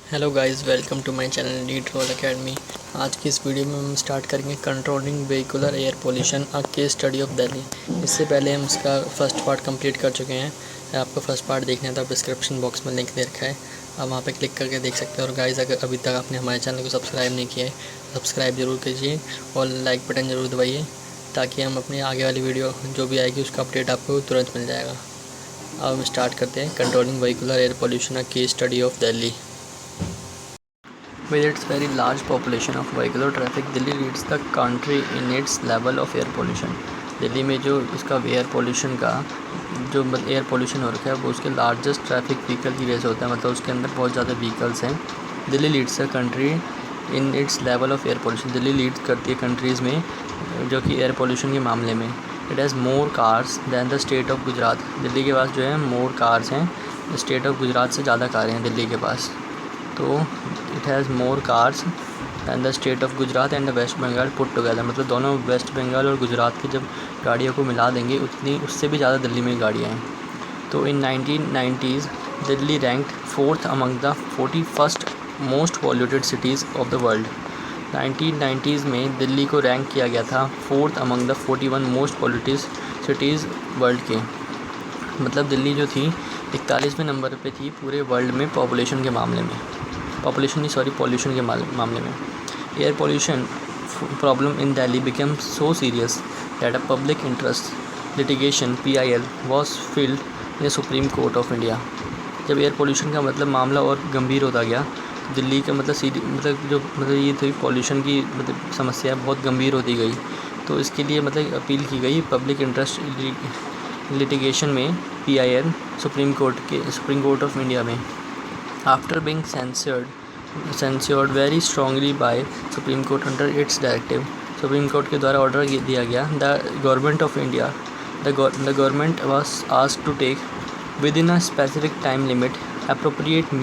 Hello guys, welcome to my channel NEET roll academy. आज की इस वीडियो में हम स्टार्ट करेंगे controlling vehicular air pollution a case study of Delhi. इससे पहले हम इसका फर्स्ट पार्ट कंप्लीट कर चुके हैं। आपको फर्स्ट पार्ट देखना है तो डिस्क्रिप्शन बॉक्स में लिंक दे रखा है, आप वहाँ पे क्लिक करके देख सकते हैं। और गाइस, अगर अभी तक आपने हमारे चैनल को सब्सक्राइब नहीं किया है, सब्सक्राइब ज़रूर कीजिए और लाइक बटन ज़रूर दबाइए, ताकि हम अपनी आगे वाली वीडियो जो भी आएगी उसका अपडेट आपको तुरंत मिल जाएगा। अब हम स्टार्ट करते हैं controlling vehicular air pollution a case study of Delhi. With its very large population of vehicular traffic, Delhi leads the country in its level of air pollution। Delhi में जो इसका एयर पोल्यूशन का जो एयर पोल्यूशन हो रखा है वो उसके लार्जेस्ट ट्रैफिक व्हीकल की वजह से होता है, मतलब उसके अंदर बहुत ज़्यादा व्हीकल्स हैं। Delhi leads the country in its level of air pollution. Delhi lead करती है कंट्रीज़ में जो कि एयर पोल्यूशन के मामले में। It has more cars than the state of Gujarat. Delhi के पास जो है मोर कार्स हैं, स्टेट ऑफ गुजरात से ज़्यादा कारें हैं दिल्ली के पास। तो it has more cars than the state of Gujarat and the West Bengal put together. मतलब दोनों वेस्ट बंगाल और गुजरात की जब गाड़ियों को मिला देंगे उतनी उससे भी ज़्यादा दिल्ली में गाड़ियाँ हैं। तो इन 1990s Delhi ranked 4th among the 41st most polluted cities of the world. 1990s में दिल्ली को रैंक किया गया था 4th among the 41 most polluted cities world के। मतलब दिल्ली जो थी 41वें नंबर पे थी पूरे वर्ल्ड में पॉपुलेशन के मामले में, पॉल्यूशन के मामले में। Air pollution problem in Delhi become so serious that a public interest litigation PIL was filled in supreme Court of India. जब एयर पोल्यूशन का मामला और गंभीर होता गया, दिल्ली का ये थी पॉल्यूशन की समस्या बहुत गंभीर होती गई, तो इसके लिए अपील की गई पब्लिक इंटरेस्ट लिटिगेशन में PIL Supreme Court of India में। After being censured very strongly by Supreme Court under its directive, Supreme Court के द्वारा ऑर्डर दिया गया, the government was asked to take within a specific time limit appropriate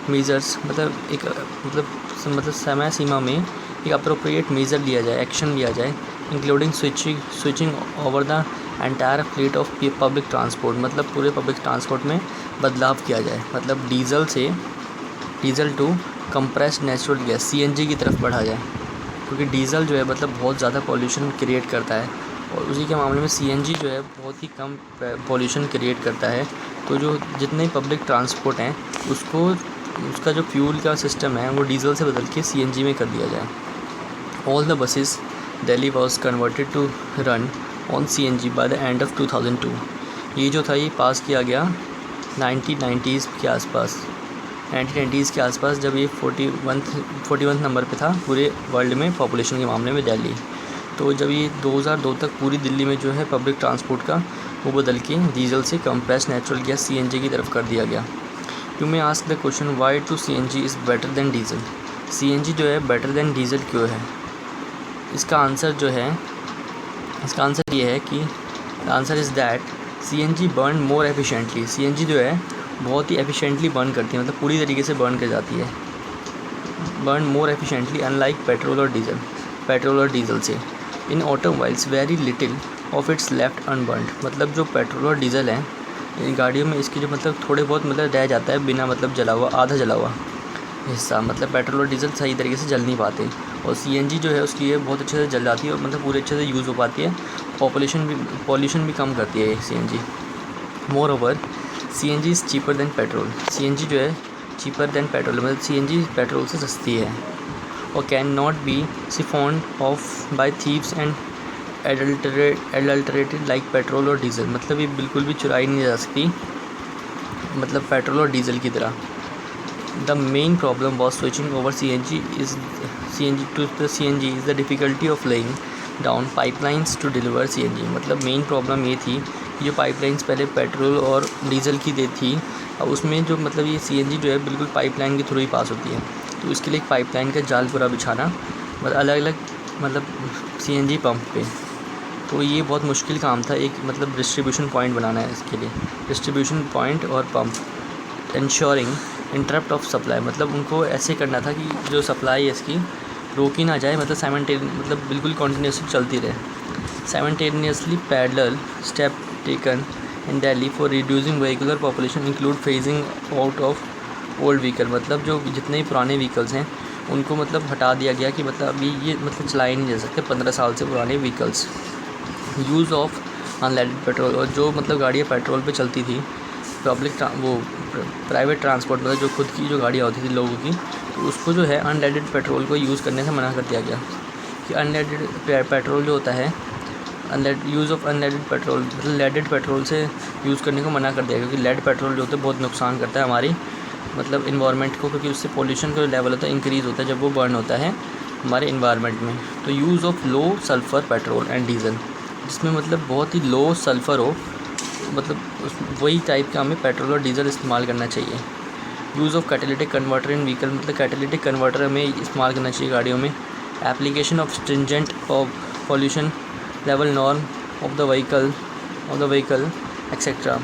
measures। समय सीमा में एक appropriate measure लिया जाए, एक्शन लिया जाए, including switching over the entire fleet of public transport. मतलब पूरे पब्लिक ट्रांसपोर्ट में बदलाव किया जाए, मतलब diesel to compressed natural gas CNG की तरफ बढ़ा जाए, क्योंकि डीज़ल जो है बहुत ज़्यादा पॉल्यूशन क्रिएट करता है और उसी के मामले में CNG जो है बहुत ही कम पॉल्यूशन क्रिएट करता है। तो जो जितने पब्लिक ट्रांसपोर्ट हैं उसका जो फ्यूल का सिस्टम है वो डीज़ल से बदल के CNG में कर दिया जाए। All the buses Delhi was converted to run on CNG by the end of 2002। ये जो था ये पास किया गया 1990s के आसपास, जब ये 41 नंबर पे था पूरे वर्ल्ड में पॉपुलेशन के मामले में दिल्ली। तो जब ये 2002 तक पूरी दिल्ली में जो है पब्लिक ट्रांसपोर्ट का वो बदल के डीजल से कंप्रेस्ड नेचुरल गैस CNG की तरफ कर दिया गया। You may ask the question why to CNG is better than diesel. CNG जो है बेटर दैन डीजल क्यों है? इसका आंसर ये है कि answer is that CNG burn more efficiently. CNG जो है बहुत ही एफिशिएंटली बर्न करती है, मतलब पूरी तरीके से बर्न कर जाती है, burn more efficiently unlike petrol और डीजल से। In automobiles very little of its left unburned. मतलब जो पेट्रोल और डीजल हैं इन गाड़ियों में इसकी जो थोड़े बहुत रह जाता है बिना जला हुआ, आधा जला हुआ हिस्सा। मतलब पेट्रोल और डीजल सही तरीके से जल नहीं पाते, और CNG जो है उसकी ये बहुत अच्छे से जल जाती है और पूरे अच्छे से यूज़ हो पाती है। पॉल्यूशन भी कम करती है CNG। Moreover CNG is cheaper than petrol. CNG जो है चीपर दैन पेट्रोल, मतलब CNG पेट्रोल से सस्ती है और can not be siphon off by thieves and adulterated like petrol और डीजल। मतलब ये बिल्कुल भी चुराई नहीं जा सकती, पेट्रोल और डीजल की तरह। The main problem was switching over CNG is the difficulty of laying down pipelines to deliver CNG। मतलब मेन प्रॉब्लम ये थी कि जो पाइपलाइंस पहले पेट्रोल और डीजल की थी, अब उसमें जो ये CNG जो है बिल्कुल पाइपलाइन के थ्रू ही पास होती है। तो इसके लिए एक पाइपलाइन का जाल पूरा बिछाना, अलग अलग CNG पंप पे, तो ये बहुत मुश्किल काम था। एक डिस्ट्रीब्यूशन पॉइंट बनाना है इसके लिए, डिस्ट्रीब्यूशन पॉइंट और pump. Ensuring interrupt of supply, मतलब उनको ऐसे करना था कि जो सप्लाई है इसकी रोकी ना जाए, बिल्कुल कॉन्टीन्यूसली चलती रहे। Simultaneously parallel step taken in Delhi for reducing vehicular population include phasing out of old vehicle, मतलब जो जितने भी पुराने व्हीकल्स हैं उनको मतलब हटा दिया गया कि मतलब अभी ये मतलब चलाए नहीं जा सकते 15 साल से पुराने vehicles. Use of unleaded petrol, और जो मतलब गाड़ियाँ पेट्रोल पे चलती थी, प्राइवेट ट्रांसपोर्ट मतलब जो खुद की जो गाड़ियाँ होती थी लोगों की, तो उसको जो है अनलेडेड पेट्रोल को यूज़ करने से मना कर दिया गया कि अनलेडेड पेट्रोल जो होता है, यूज़ ऑफ अनलेडेड पेट्रोल मतलब लेडेड पेट्रोल से यूज़ करने को मना कर दिया, क्योंकि लेड पेट्रोल जो होता है बहुत नुकसान करता है हमारी मतलब इन्वायरमेंट को, क्योंकि उससे पोल्यूशन का लेवल होता है इंक्रीज़ होता है जब वो बर्न होता है हमारे इन्वायरमेंट में। तो use of low sulphur petrol and diesel, जिसमें मतलब बहुत ही लो सल्फ़र हो, मतलब वही टाइप का हमें पेट्रोल और डीजल इस्तेमाल करना चाहिए। Use of catalytic converter in vehicle, मतलब कैटालिटिक कन्वर्टर हमें इस्तेमाल करना चाहिए गाड़ियों में। Application of stringent pollution level norm of the vehicle etcetera,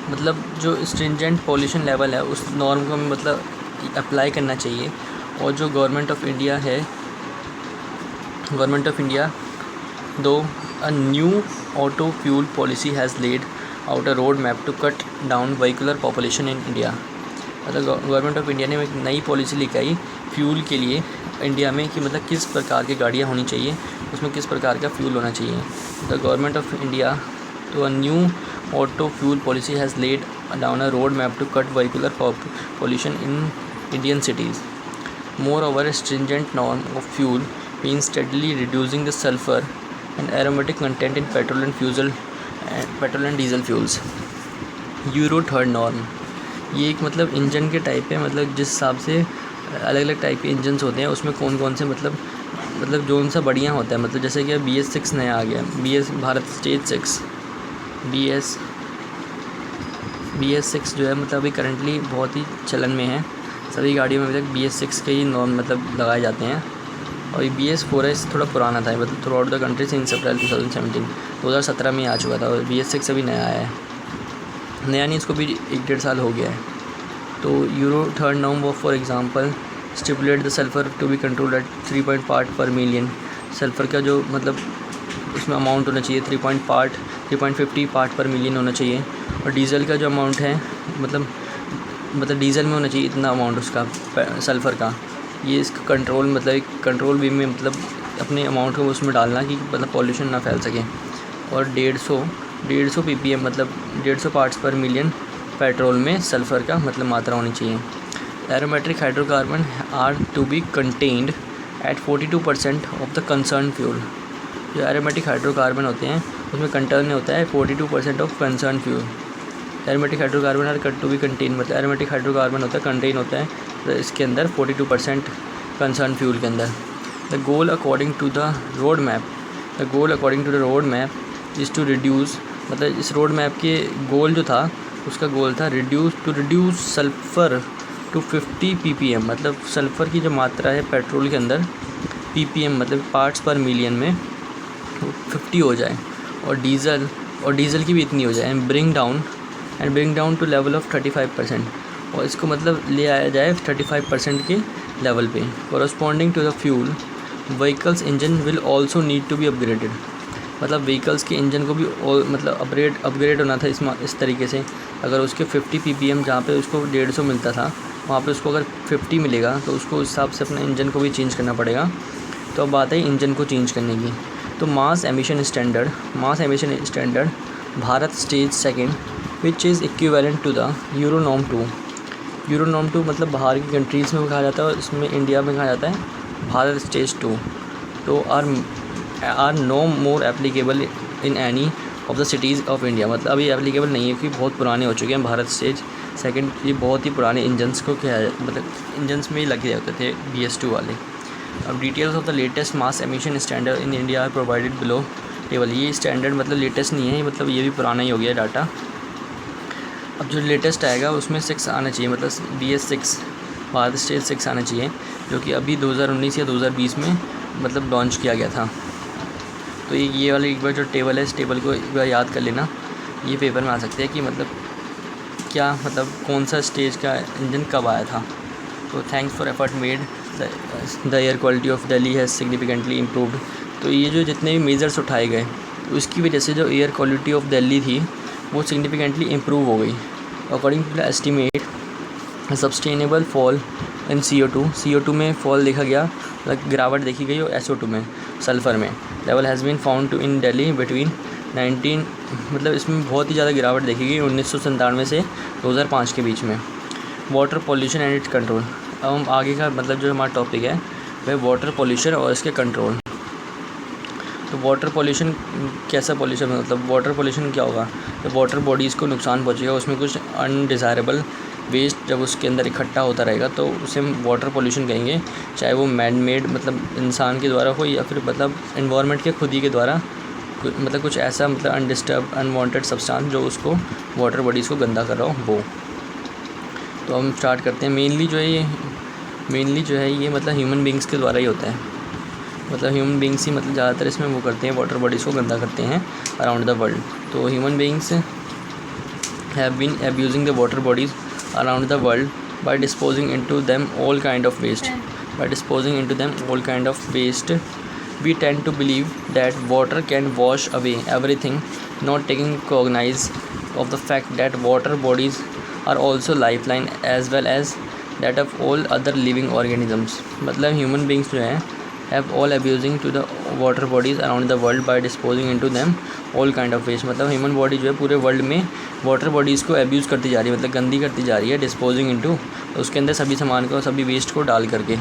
मतलब जो स्ट्रिंजेंट पॉल्यूशन लेवल है उस नॉर्म को हमें मतलब अप्लाई करना चाहिए। और जो government of India though a new auto fuel policy has laid out a road map to cut down vehicular population in India, मतलब गवर्नमेंट ऑफ इंडिया ने एक नई पॉलिसी लेकर आई फ्यूल के लिए इंडिया में कि मतलब किस प्रकार की गाड़ियाँ होनी चाहिए, उसमें किस प्रकार का फ्यूल होना चाहिए। द गवर्नमेंट ऑफ इंडिया तो a new auto fuel policy has laid down a road map to cut vehicular pollution in Indian cities. Moreover, a stringent norm of fuel means steadily reducing the sulfur and aromatic content in petrol and diesel fuels. Euro 3 norm, ये एक मतलब engine के type है, मतलब जिस हिसाब से अलग अलग टाइप के इंजन्स होते हैं उसमें कौन कौन से मतलब जो उनसा बढ़िया होता है, मतलब जैसे कि BS6 नया आ गया, भारत स्टेज 6 BS6 जो है मतलब अभी करंटली बहुत ही चलन में है, सभी गाड़ियों में अभी तक BS6 के ही नॉर्म मतलब लगाए जाते हैं। और ये BS4 है, थोड़ा पुराना था, मतलब through out the country since April 2017 में आ चुका था, और BS6 अभी नया आया है, नया नहीं इसको भी 1-1.5 साल हो गया है। तो euro 3 norm for example stipulate the sulphur to be controlled at 3 part per million, sulphur का जो मतलब उसमें अमाउंट होना चाहिए 3.50 पार्ट पर मिलियन होना चाहिए। और डीजल का जो अमाउंट है मतलब डीजल में होना चाहिए इतना अमाउंट उसका सल्फ़र का, ये इसका कंट्रोल मतलब एक कंट्रोल वे में मतलब अपने अमाउंट को उसमें डालना कि मतलब पॉल्यूशन ना फैल सके। और 150 ppm मतलब 150 पार्ट्स पर मिलियन पेट्रोल में सल्फ़र का मतलब मात्रा होनी चाहिए। Aromatic hydrocarbon are to be contained at 42% of the concern fuel, जो एरोमेटिक हाइड्रोकार्बन होते हैं उसमें कंटेन होता है 42% of concern fuel. Aromatic hydrocarbon are to be contain, मतलब एरोमेटिक हाइड्रोकार्बन होता है कंटेन होता है तो इसके अंदर 42% कंसर्न फ्यूल के अंदर। The goal according to the road map is to reduce, मतलब इस रोड मैप के गोल जो था उसका गोल था रिड्यूस सल्फ़र टू 50 ppm, मतलब सल्फ़र की जो मात्रा है पेट्रोल के अंदर ppm मतलब पार्ट्स पर मिलियन में 50 हो जाए, और डीज़ल की भी इतनी हो जाए। Bring down to level of 35%, और इसको मतलब ले आया जाए 35% के लेवल पे। Corresponding to the fuel vehicles engine will also need to be upgraded, मतलब व्हीकल्स के इंजन को भी मतलब अपग्रेड होना था इस तरीके से। अगर उसके 50 ppm जहाँ पे उसको 150 मिलता था वहाँ पे उसको अगर 50 मिलेगा तो उसको उस हिसाब से अपने इंजन को भी चेंज करना पड़ेगा। तो अब बात है इंजन को चेंज करने की। तो mass emission standard Bharat stage 2 which is equivalent to the euro norm 2 मतलब बाहर की कंट्रीज़ में कहा जाता है और इसमें इंडिया में कहा जाता है भारत स्टेज 2। तो are no more applicable in any of the cities of India, मतलब अभी एप्लीकेबल नहीं है क्योंकि बहुत पुराने हो चुके हैं। भारत स्टेज 2 ये बहुत ही पुराने इंजन्स को क्या मतलब इंजन्स में ही लगे होते थे BS2 वाले। अब details of the latest mass emission standard in India are provided below table. ये स्टैंडर्ड मतलब लेटेस्ट नहीं है, मतलब ये भी पुराना ही हो गया डाटा। अब जो लेटेस्ट आएगा उसमें 6 आना चाहिए, मतलब BS6 भारत स्टेज 6 आना चाहिए, जो कि अभी 2019 या 2020 में मतलब लॉन्च किया गया था। तो ये वाली एक बार जो टेबल है इस टेबल को एक बार याद कर लेना, ये पेपर में आ सकते हैं कि मतलब क्या मतलब कौन सा स्टेज का इंजन कब आया था। तो thanks for effort made the air quality of Delhi has significantly improved. तो ये जो जितने भी मेजर्स उठाए गए तो उसकी वजह से जो एयर क्वालिटी ऑफ दिल्ली थी वो सिग्निफिकेंटली इम्प्रूव हो गई। According to the estimate sustainable fall in CO2 में फॉल देखा गया, गिरावट देखी गई, और SO2 में, सल्फ़र में level has been found to in Delhi between 19 मतलब इसमें बहुत ही ज़्यादा गिरावट देखी गई 1997 से 2005 के बीच में। Water pollution and it's control. अब हम आगे का मतलब जो हमारा टॉपिक है वह वाटर पॉल्यूशन और इसके कंट्रोल। तो वाटर पॉल्यूशन कैसा पॉल्यूशन, मतलब वाटर पॉल्यूशन क्या होगा, तो वाटर बॉडीज़ को नुकसान पहुंचेगा, उसमें कुछ अनडिज़ायरेबल वेस्ट जब उसके अंदर इकट्ठा होता रहेगा तो उसे हम वाटर पॉल्यूशन कहेंगे, चाहे वो मैन मेड मतलब इंसान के द्वारा हो या फिर मतलब एनवायरनमेंट के खुद ही के द्वारा, मतलब कुछ ऐसा मतलब अनडिस्टर्ब अनवांटेड सब्सटेंस जो उसको वाटर बॉडीज़ को गंदा कर रहा हो वो। तो हम स्टार्ट करते हैं। मेनली जो है ये मतलब ह्यूमन बींग्स के द्वारा ही होता है, मतलब ह्यूमन बींग्स ही मतलब ज़्यादातर इसमें वो करते हैं, वाटर बॉडीज़ को गंदा करते हैं अराउंड द वर्ल्ड। तो human beings have been abusing the water bodies around the world by disposing into them all kind of waste. We tend to believe that water can wash away everything, not taking cognizance of the fact that water bodies are also lifeline as well as that of all other living organisms. मतलब human beings जो हैं have all abusing to the water bodies around the world by disposing into them all kind of waste। मतलब human body जो है पूरे world में water bodies को abuse करती जा रही है, मतलब गंदी करती जा रही है, डिस्पोजिंग इनटू, उसके अंदर सभी सामान को, सभी वेस्ट को डाल करके।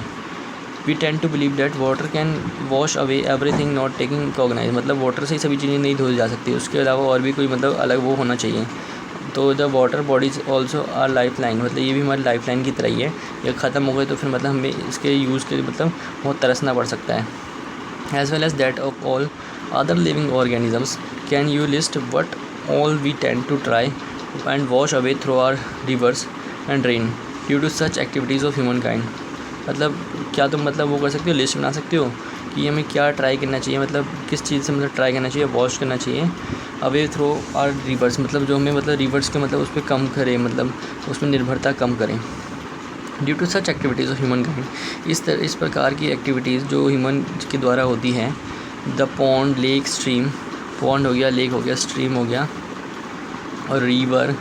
We tend to believe that water can wash away everything not taking cognize, मतलब वाटर से ही सभी चीज़ें नहीं धोई जा सकती, उसके अलावा और भी कोई मतलब अलग वो होना चाहिए। तो the water bodies also our life line, मतलब ये भी हमारी लाइफ लाइन की तरह ही है, ये ख़त्म हो गए तो फिर मतलब हमें इसके यूज़ के लिए मतलब बहुत तरसना पड़ सकता है। As well as that of all other living organisms, can you list what all we tend to try and wash away through our rivers and drain due to such activities of humankind। मतलब क्या तुम मतलब वो कर सकते हो, list बना सकते हो कि हमें क्या ट्राई करना चाहिए, मतलब किस चीज़ से मतलब ट्राई करना चाहिए, वॉश करना चाहिए अवे थ्रू आर रिवर्स, मतलब जो हमें मतलब रिवर्स के मतलब उस पर कम करें, मतलब उसमें निर्भरता कम करें। Due to such activities of humankind, इस प्रकार की एक्टिविटीज़ जो ह्यूमन के द्वारा होती हैं। The pond, lake, stream, pond हो गया, लेक हो गया, स्ट्रीम हो गया, और river,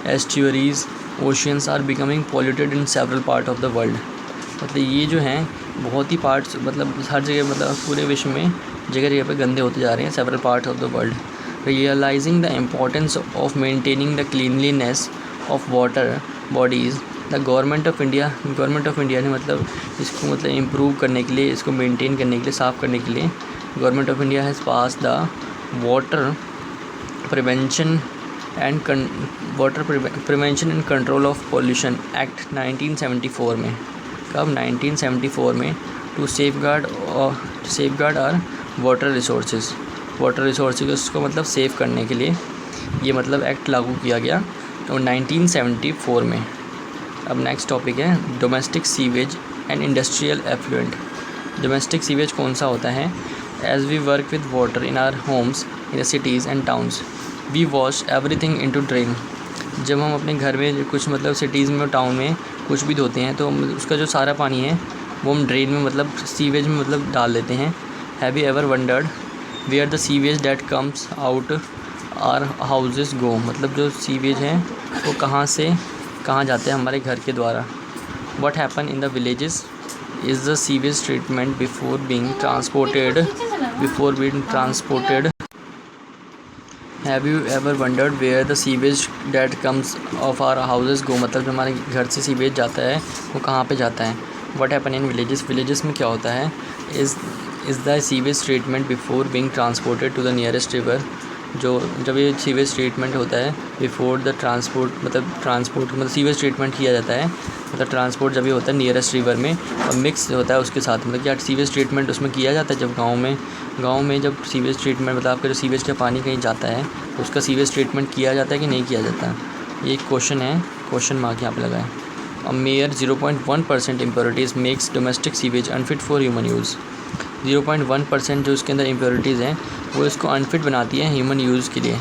estuaries, oceans are becoming polluted in several part of the world. मतलब ये जो हैं बहुत ही पार्ट्स, मतलब हर जगह, मतलब पूरे विश्व में जगह जगह पे गंदे होते जा रहे हैं, several part of the world. Realising the importance of maintaining the cleanliness of water bodies, the government of India ने मतलब इसको मतलब इम्प्रूव करने के लिए, इसको मेंटेन करने के लिए, साफ़ करने के लिए, government of India has pass the water prevention and control of pollution act 1974 में। कब? 1974 में। To safeguard our water resources को मतलब सेव करने के लिए ये मतलब एक्ट लागू किया गया तो 1974 में। अब नेक्स्ट टॉपिक है domestic sewage and industrial effluent. Domestic sewage कौन सा होता है? As we work with water in our homes in the cities and towns, we wash everything into drain. जब हम अपने घर में कुछ मतलब सिटीज़ में, टाउन में कुछ भी धोते हैं तो उसका जो सारा पानी है वो हम ड्रेन में मतलब सीवेज में मतलब डाल देते हैं। Have you ever wondered where the sewage that comes out our houses go, मतलब जो सीवेज हैं वो कहाँ से कहाँ जाते हैं हमारे घर के द्वारा। What happen in the villages is the sewage treatment before being transported. Have you ever wondered where the sewage that comes off our houses go, मतलब जो हमारे घर से सीवेज जाता है वो कहाँ पे जाता है। व्हाट हैपन इन विलेजेस में क्या होता है? Is the sewage treatment before being transported to the nearest river, जो जब ये सीवेज ट्रीटमेंट होता है बिफोर द ट्रांसपोर्ट, मतलब सीवेज ट्रीटमेंट किया जाता है, मतलब ट्रांसपोर्ट जब ये होता है नियरेस्ट रिवर में और मिक्स होता है उसके साथ, मतलब क्या सीवेज ट्रीटमेंट उसमें किया जाता है। जब गाँव में जब सीवेज ट्रीटमेंट मतलब आपका जो सीवेज का पानी कहीं जाता है तो उसका सीवेज ट्रीटमेंट किया जाता है कि नहीं किया जाता? ये एक क्वेश्चन है, क्वेश्चन मार्क यहाँ पे लगा है। A mere 0.1% impurities makes domestic sewage unfit for human use. 0.1% जो इसके अंदर इम्प्योरिटीज़ हैं वो इसको अनफिट बनाती है ह्यूमन यूज़ के लिए।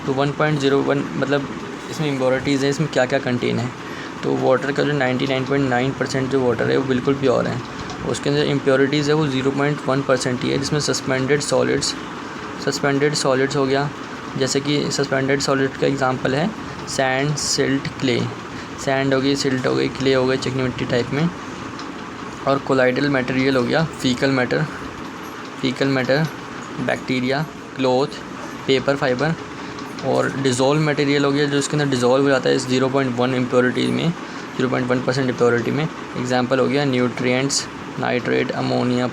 तो 1.01 मतलब इसमें इम्प्योरिटीज़ है, इसमें क्या क्या कंटेन है? तो वाटर का जो 99.9% जो वाटर है वो बिल्कुल प्योर है, उसके अंदर इम्प्योरिटीज़ है वो 0.1% ही है, जिसमें सस्पेंडेड सॉलिड्स हो गया, जैसे कि सस्पेंडेड सॉलिड का एग्जांपल है सैंड, सिल्ट, क्ले। सैंड हो गई, सिल्ट हो गई, क्ले हो गई चिकनी मिट्टी टाइप में। और कोलाइडल मटेरियल हो गया faecal matter, bacteria, cloth, paper fibre. और डिज़ोल्व मटेरियल हो गया जो इसके अंदर डिज़ोल्व हो जाता है इस 0.1 इम्प्योरिटी में, 0.1% इम्प्योरिटी में। एग्जांपल हो गया nutrients, nitrate, ammonia,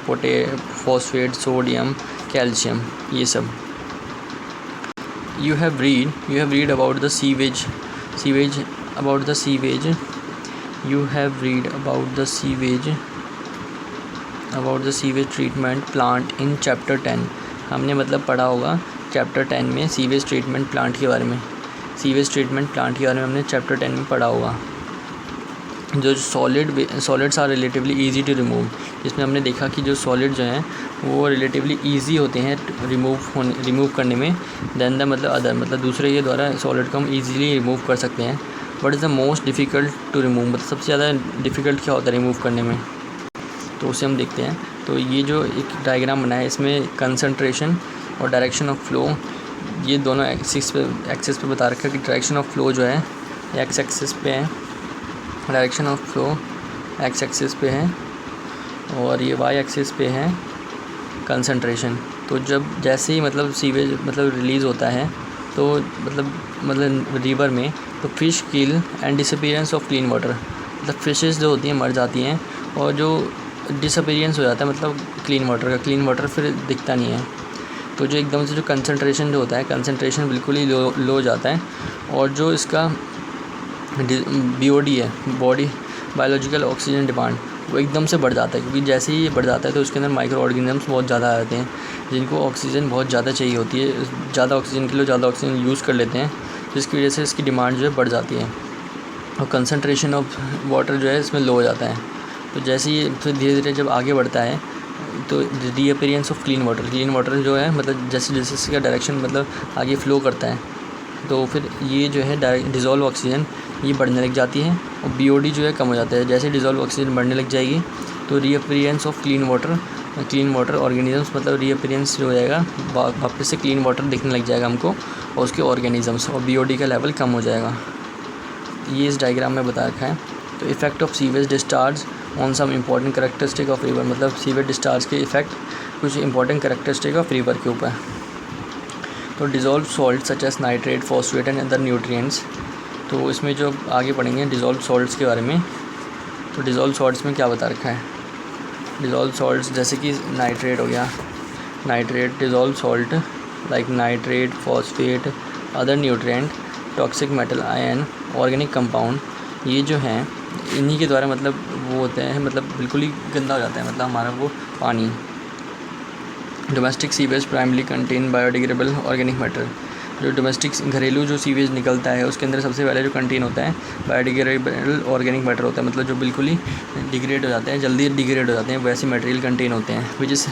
phosphate, sodium, calcium, ये सब। You have read about the sewage. You have read about the sewage treatment plant in chapter 10. हमने मतलब पढ़ा होगा चैप्टर 10 में सीवेज ट्रीटमेंट प्लांट के बारे में। हमने चैप्टर 10 में पढ़ा होगा। जो solids are relatively easy to remove, जिसमें हमने देखा कि जो सॉलिड जो हैं वो रिलेटिवली ईजी होते हैं रिमूव करने में दैन द मतलब दूसरे के द्वारा सॉलिड को हम ईजीली रिमूव कर सकते हैं। What is the most difficult to remove, मतलब सबसे ज़्यादा डिफ़िकल्ट क्या होता है रिमूव करने में, तो उसे हम देखते हैं। तो ये जो एक डायग्राम बना है इसमें कंसंट्रेशन और डायरेक्शन ऑफ फ्लो, ये दोनों एक्सिस पे बता रखा है कि डायरेक्शन ऑफ फ्लो जो है एक्स एक्सिस पे है, direction of flow x axis पे है, और ये वाई एक्सिस पे है कंसंट्रेशन। तो जैसे ही मतलब सीवेज रिलीज़ होता है तो मतलब रिवर में, तो fish kill and disappearance of clean water, मतलब फ़िशेस जो होती हैं मर जाती हैं, और जो डिसअपीयरेंस हो जाता है मतलब क्लीन वाटर फिर दिखता नहीं है। तो जो एकदम से जो कंसंट्रेशन जो होता है, कंसंट्रेशन बिल्कुल ही लो हो जाता है, और जो इसका BOD है, बॉडी बायोलॉजिकल ऑक्सीजन डिमांड, वो एकदम से बढ़ जाता है, क्योंकि जैसे ही ये बढ़ जाता है तो उसके अंदर माइक्रो ऑर्गेनिजम्स बहुत ज़्यादा आ जाते हैं जिनको ऑक्सीजन बहुत ज़्यादा चाहिए होती है, ज़्यादा ऑक्सीजन के लिए ज़्यादा ऑक्सीजन यूज़ कर लेते हैं, जिसकी वजह से इसकी डिमांड जो है बढ़ जाती है, और कंसंट्रेशन ऑफ वाटर जो है इसमें लो हो जाता है। तो जैसे ही फिर धीरे धीरे जब आगे बढ़ता है तो रीअपीयरेंस ऑफ क्लीन वाटर जो है मतलब जैसे जैसे इसका डायरेक्शन मतलब आगे फ्लो करता है, तो फिर ये जो है डिज़ोल्व ऑक्सीजन ये बढ़ने लग जाती है, और BOD जो है कम हो जाता है। जैसे डिज़ोल्व ऑक्सीजन बढ़ने लग जाएगी तो रीअपीयरेंस ऑफ क्लीन वाटर ऑर्गेनिजम्स, मतलब रीअपीयरेंस जो हो जाएगा वापस से क्लीन वाटर दिखने लग जाएगा हमको और उसके ऑर्गेनिजम्स, और BOD का लेवल कम हो जाएगा। ये इस डायग्राम में बता रखा है। तो effect of sewage discharge on some important characteristic of river, मतलब सीवेज डिस्चार्ज के इफ़ेक्ट कुछ इंपॉर्टेंट करेक्टरिस्टिक ऑफ रिवर के ऊपर। तो dissolve salt such as nitrate, phosphate and other nutrients, तो इसमें जो आगे पढ़ेंगे डिज़ोल्व सॉल्ट्स के बारे में। तो डिज़ोल्व सॉल्ट्स में क्या बता रखा है, डिज़ोल्व सॉल्ट्स जैसे कि नाइट्रेट हो गया, nitrate dissolve salt like nitrate, phosphate, other nutrient, toxic metal, ion, organic compound, ये जो हैं इन्हीं के द्वारा मतलब वो होते हैं, मतलब बिल्कुल ही गंदा हो जाता है मतलब हमारा वो पानी। Domestic sewage primary contain biodegradable organic matter, जो डोमेस्टिक घरेलू जो सीवेज निकलता है उसके अंदर सबसे पहले जो कंटेन होता है बायोडिग्रेडेबल ऑर्गेनिक मैटर होता है, मतलब जो बिल्कुल ही डिग्रेड हो जाते हैं, जल्दी डिग्रेड हो जाते हैं, वैसे मटेरियल कंटेन होते हैं, which is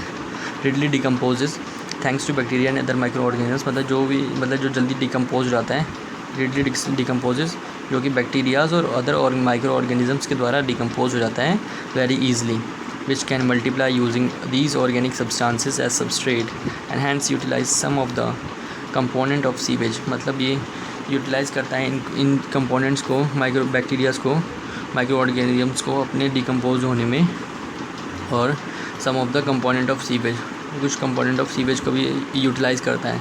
readily decomposes thanks to bacteria and other microorganisms, मतलब जो जल्दी डिकम्पोज हो जाता है, रिडली डिकम्पोजेज, जो कि बैक्टीरियाज और अदर और माइक्रो ऑर्गेनिजम्स के द्वारा डिकम्पोज हो जाता है very easily, which can multiply using these organic substances as substrate and hence utilize some of the component of sewage, मतलब ये यूटिलाइज़ करता है इन कंपोनेंट्स को, माइक्रो बैक्टीरियाज को, माइक्रो ऑर्गेनिजम्स को अपने डिकम्पोज होने में, और some of the component of sewage, कुछ कंपोनेंट ऑफ सीवेज को भी यूटिलाइज़ करता है।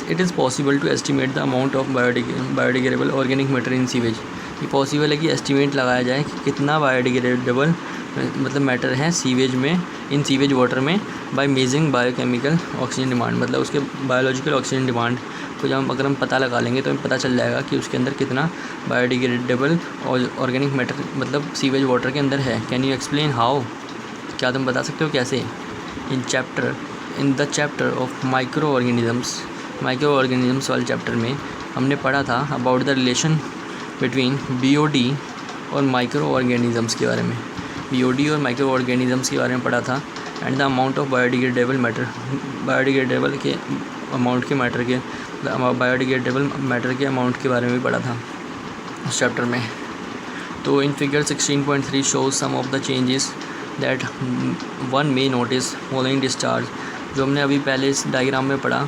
It is possible to estimate the amount of biodegradable organic matter in sewage, ये पॉसिबल है कि एस्टिमेट लगाया जाए कि कितना बायोडिग्रेडेबल मतलब मैटर है सीवेज में, इन सीवेज वाटर में, by measuring biochemical oxygen demand, मतलब उसके बायोलॉजिकल ऑक्सीजन डिमांड को जब अगर हम पता लगा लेंगे तो हमें पता चल जाएगा कि उसके अंदर कितना बायोडिग्रेडेबल ऑर्गेनिक मैटर मतलब सीवेज वाटर के अंदर है। कैन यू एक्सप्लेन हाउ, क्या तुम बता सकते हो कैसे? In the chapter of micro organisms वाले चैप्टर में हमने पढ़ा था about the relation between BOD और माइक्रो ऑर्गेनिजम्स के बारे में, BOD और माइक्रो ऑर्गेनिजम्स के बारे में पढ़ा था, and the amount of biodegradable matter, biodegradable के अमाउंट के मैटर के बायोडिग्रेडेबल मैटर के अमाउंट के बारे में भी पढ़ा था उस चैप्टर में। तो in figure 16.3 shows some of the changes that one may notice following discharge, जो हमने अभी पहले इस डायग्राम में पढ़ा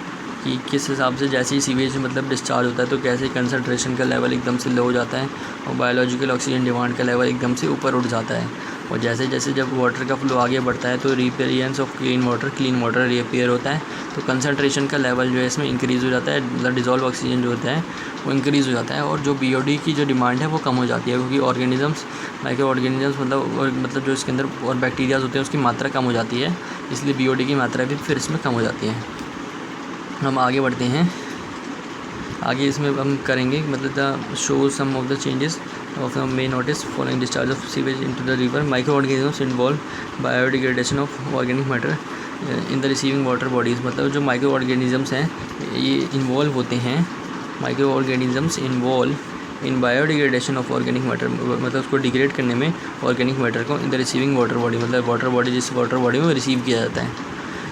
कि किस हिसाब से जैसे ही सीवेज मतलब डिस्चार्ज होता है तो कैसे कंसंट्रेशन का लेवल एकदम से लो हो जाता है और बायोलॉजिकल ऑक्सीजन डिमांड का लेवल एकदम से ऊपर उठ जाता है। और जैसे जैसे जब वाटर का फ्लो आगे बढ़ता है तो रिपेयरेंस ऑफ क्लीन वाटर रिपेयर होता है, तो कंसंट्रेशन का लेवल जो है इसमें इंक्रीज़ हो जाता है, मतलब डिज़ोल्व ऑक्सीजन जो होता है वो इंक्रीज़ हो जाता है और जो BOD की जो डिमांड है वो कम हो जाती है, क्योंकि ऑर्गेनिजम्स माइक्रो ऑर्गेनिजम्स मतलब जो इसके अंदर और बैक्टीरियाज होते हैं उसकी मात्रा कम हो जाती है, इसलिए BOD की मात्रा भी फिर इसमें कम हो जाती है। हम आगे बढ़ते हैं, आगे इसमें हम करेंगे मतलब the show some of the changes of the may notice following discharge of sewage into the river. Microorganisms involve biodegradation of organic matter in the receiving water bodies. मतलब जो माइक्रो ऑर्गेनिजम्स हैं ये involve होते हैं, microorganisms involve in biodegradation of organic matter, मतलब उसको degrade करने में ऑर्गेनिक मैटर को in the receiving water body, मतलब वाटर बॉडी जिस वाटर बॉडी में रिसीव किया जाता है।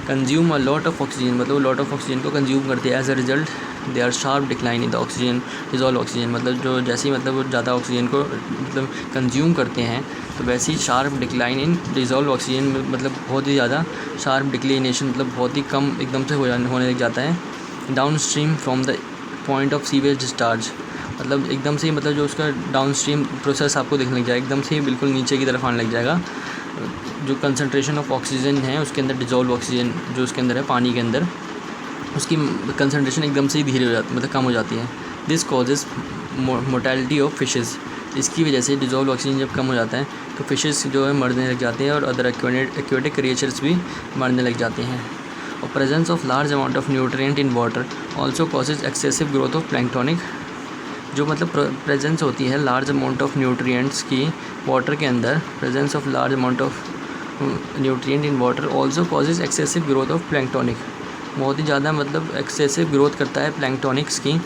Consume a lot of oxygen, मतलब लॉट ऑफ ऑक्सीजन को कंज्यूम करते हैं। As a result they are sharp decline in the oxygen dissolve oxygen, मतलब जो जैसे ही मतलब वो ज़्यादा ऑक्सीजन को मतलब कंज्यूम करते हैं तो वैसे ही sharp decline in dissolve oxygen में, मतलब बहुत ही ज़्यादा शार्प डिक्लिनेशन, मतलब बहुत ही कम एकदम से होने लग जाता है। Down stream from the point of sewage discharge, मतलब एकदम से ही मतलब जो उसका डाउन स्ट्रीम प्रोसेस आपको दिखने लग जाएगा, एकदम से ही बिल्कुल नीचे की तरफ आने लग जाएगा। जो कंसंट्रेशन ऑफ ऑक्सीजन है उसके अंदर, डिजॉल्व ऑक्सीजन जो उसके अंदर है पानी के अंदर, उसकी कंसंट्रेशन एकदम से ही धीरे हो जाती, मतलब कम हो जाती है। This causes mortality of fishes, इसकी वजह से डिजॉल्व ऑक्सीजन जब कम हो जाता है तो फिशेज़ जो है मरने लग जाते हैं और अदर एक्वेटिक क्रिएचर्स भी मरने लग जाते हैं। और presence of large amount of nutrient in water also causes excessive growth of planktonic, जो मतलब प्रेजेंस होती है लार्ज अमाउंट ऑफ न्यूट्रिएंट्स की वाटर के अंदर, presence of large amount of nutrient in water also causes excessive growth of planktonic, बहुत ही ज़्यादा मतलब एक्सेसिव ग्रोथ करता है प्लैंक्टोनिक्स की।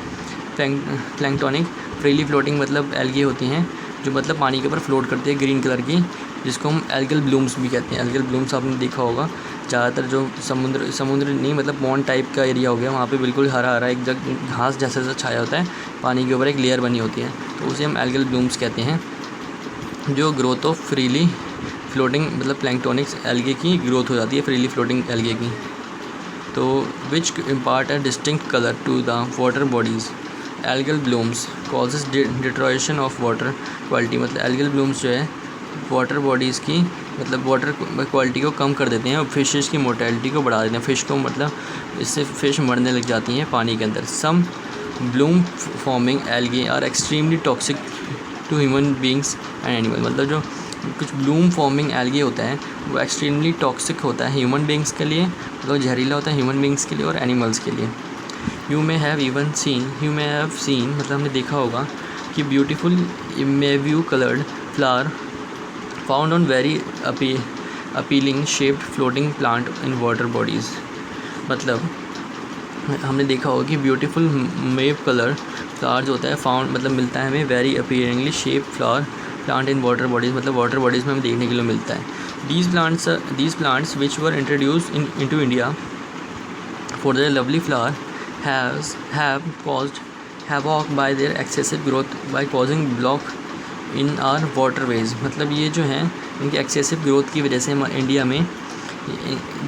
प्लैंक्टोनिक फ्रीली फ्लोटिंग मतलब एल्गी होती हैं जो मतलब पानी के ऊपर फ्लोट करती है ग्रीन कलर की, जिसको हम एल्गल ब्लूम्स भी कहते हैं। एल्गल ब्लूम्स आपने देखा होगा, ज़्यादातर जो समुद्र नहीं मतलब पॉन्ड टाइप का एरिया हो गया वहाँ पे बिल्कुल हरा हरा एक जगह घास जैसा छाया होता है, पानी के ऊपर एक लेयर बनी होती है, तो उसे हम एल्गल ब्लूम्स कहते हैं। जो ग्रोथ ऑफ फ्रीली फ्लोटिंग मतलब प्लैंक्टोनिक्स एल्गे की ग्रोथ हो जाती है, फ्रीली फ्लोटिंग एल्गे की, तो which impart a distinct colour to the water bodies. Algal blooms causes deterioration of water quality, मतलब एल्गल ब्लूम्स जो है वाटर बॉडीज़ की मतलब वाटर क्वालिटी को कम कर देते हैं और फिशेस की मोर्टेलिटी को बढ़ा देते हैं, फ़िश को मतलब इससे फ़िश मरने लग जाती हैं पानी के अंदर। Some bloom forming algae are extremely toxic to human beings and animal, मतलब जो कुछ ब्लूम फॉर्मिंग एल्गे होता है वो एक्सट्रीमली टॉक्सिक होता है ह्यूमन बींग्स के लिए, मतलब जहरीला होता है ह्यूमन बींग्स के लिए और एनिमल्स के लिए। यू मे हैव सीन मतलब हमने देखा होगा कि beautiful mauve coloured flower found on very appealing shaped floating plant in water bodies, मतलब हमने देखा होगा कि ब्यूटीफुल मेव कलर फ्लावर जो होता है फाउंड मतलब मिलता है हमें very appearingly shape flower plant in water bodies, मतलब वाटर बॉडीज़ में हमें देखने के लिए मिलता है। These plants which were introduced into India for their lovely flower have caused havoc by their excessive growth by causing block in our waterways, मतलब ये जो हैं इनकी एक्सेसिव ग्रोथ की वजह से इंडिया में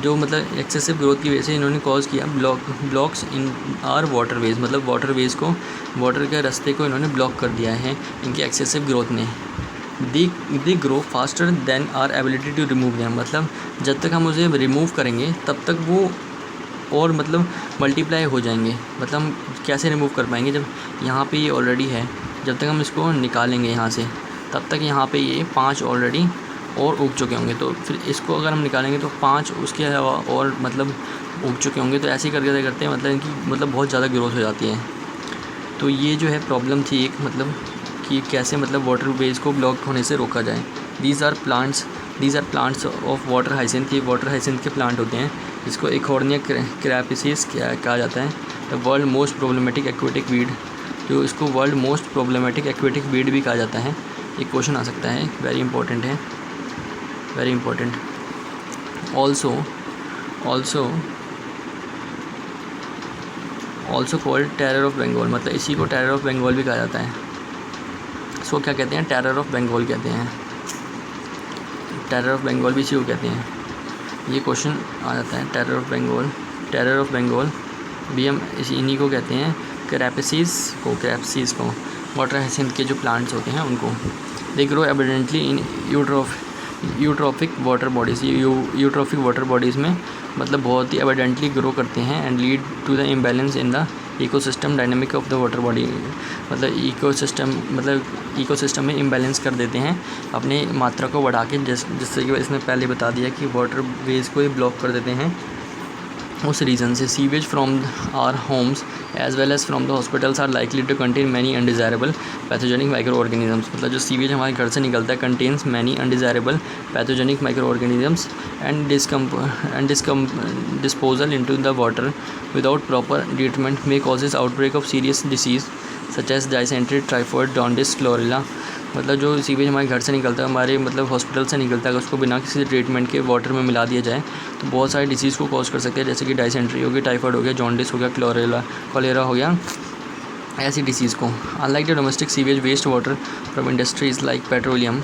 जो मतलब एक्सेसिव ग्रोथ की वजह से इन्होंने कॉज किया ब्लॉक्स इन आर वाटरवेज, मतलब वाटरवेज को वाटर के रास्ते को इन्होंने ब्लॉक कर दिया है इनकी एक्सेसिव ग्रोथ ने। They grow faster than our ability to remove them, मतलब जब तक हम उसे रिमूव करेंगे तब तक वो और मतलब मल्टीप्लाई हो जाएंगे। मतलब हम कैसे रिमूव कर पाएंगे जब यहाँ पे ये ऑलरेडी है, जब तक हम इसको निकालेंगे यहाँ से तब तक यहाँ पे ये 5 ऑलरेडी और उग चुके होंगे, तो फिर इसको अगर हम निकालेंगे तो 5 उसके अलावा और मतलब उग चुके होंगे, तो ऐसे ही करते करते मतलब इनकी मतलब बहुत ज़्यादा ग्रोथ हो जाती है। तो ये जो है प्रॉब्लम थी एक, मतलब कि कैसे मतलब वाटर वेज को ब्लॉक होने से रोका जाए। These are plants of water hyacinth, ये वाटर हाइसिंथ के प्लांट होते हैं जिसको एकोर्निया क्रैपिसिस कहा जाता है। The world most problematic aquatic weed, जो इसको world most problematic aquatic weed भी कहा जाता है। ये क्वेश्चन आ सकता है, वेरी इंपॉर्टेंट है, very important. Also called terror of Bengal, मतलब इसी को टेरर ऑफ बंगाल भी कहा जाता है। इसको क्या कहते हैं, टेरर ऑफ बंगाल कहते हैं, टेरर ऑफ बंगाल भी इसी को कहते हैं। ये क्वेश्चन आ जाता है टेरर ऑफ बंगाल हम इन्हीं को कहते हैं क्रैपसीज को वाटर हाइसिंथ के जो प्लांट्स होते हैं उनको। They grow abundantly in eutrophic water bodies. Eutrophic water bodies में मतलब बहुत ही एबिडेंटली ग्रो करते हैं and lead to the imbalance in the ecosystem dynamic of the water body. मतलब इकोसिस्टम में इम्बैलेंस कर देते हैं अपनी मात्रा को बढ़ा के, जिससे कि इसने पहले बता दिया कि वाटर वेज को ही ब्लॉक कर देते हैं। उस रीज़न से sewage from our homes as well as from the hospitals are likely to contain many undesirable pathogenic microorganisms. मतलब जो सीवेज हमारे घर से निकलता है contains many undesirable pathogenic microorganisms and disposal into the water without proper treatment may causes outbreak of serious disease such as dysentery, typhoid, jaundice, cholera. मतलब जो sewage हमारे घर से निकलता है, हमारे मतलब हॉस्पिटल से निकलता है, अगर उसको बिना किसी ट्रीटमेंट के वाटर में मिला दिया जाए तो बहुत सारी डिसीज़ को कॉज कर सकते हैं, जैसे कि डायसेंट्री हो गई, टाइफॉइड हो गया, जॉन्डिस हो गया, कॉलेरा हो गया, ऐसी डिसीज़ को। Unlike the domestic sewage waste water from industries like petroleum,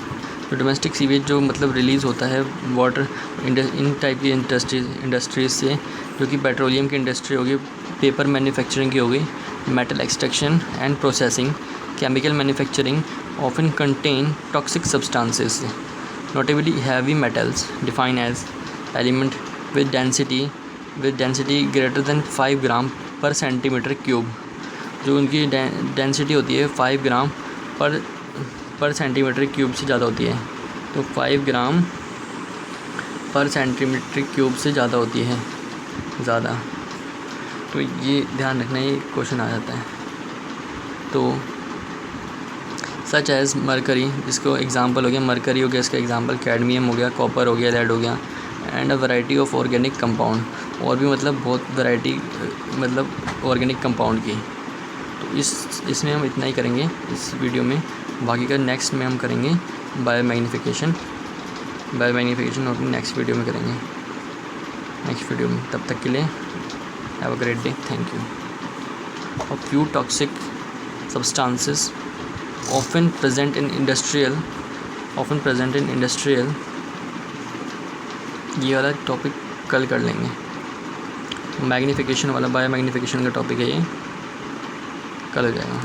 जो डोमेस्टिक सीवेज जो मतलब रिलीज़ होता है वाटर इन टाइप की इंडस्ट्रीज़ से, जो कि पेट्रोलियम की इंडस्ट्री होगी, पेपर मैन्युफैक्चरिंग की होगी, metal extraction and processing, chemical manufacturing often contain toxic substances, notably heavy metals, defined as element with density greater than 5 ग्राम पर सेंटीमीटर क्यूब। जो उनकी डेंसिटी होती है 5 ग्राम पर सेंटीमीटर क्यूब से ज़्यादा होती है। तो 5 ग्राम पर सेंटीमीटर क्यूब से ज़्यादा होती है ज़्यादा। तो ये ध्यान रखना, ये क्वेश्चन आ जाता है। तो सच एज़ मरकरी, जिसको एग्जांपल हो गया मरकरी हो गया, इसका एग्जांपल कैडमियम हो गया, कॉपर हो गया, लेड हो गया, and a variety of organic compound, और भी मतलब बहुत वैरायटी मतलब ऑर्गेनिक कंपाउंड की। तो इसमें हम इतना ही करेंगे इस वीडियो में। बाकी का नेक्स्ट में हम करेंगे बायो मैग्नीफिकेशन और नेक्स्ट वीडियो में करेंगे नेक्स्ट वीडियो में। तब तक के लिए have a great day, thank you. A few toxic substances often present in industrial ये वाला टॉपिक कल कर लेंगे। मैग्नीफिकेशन वाला बायो मैग्नीफिकेशन का टॉपिक है, ये कल हो जाएगा।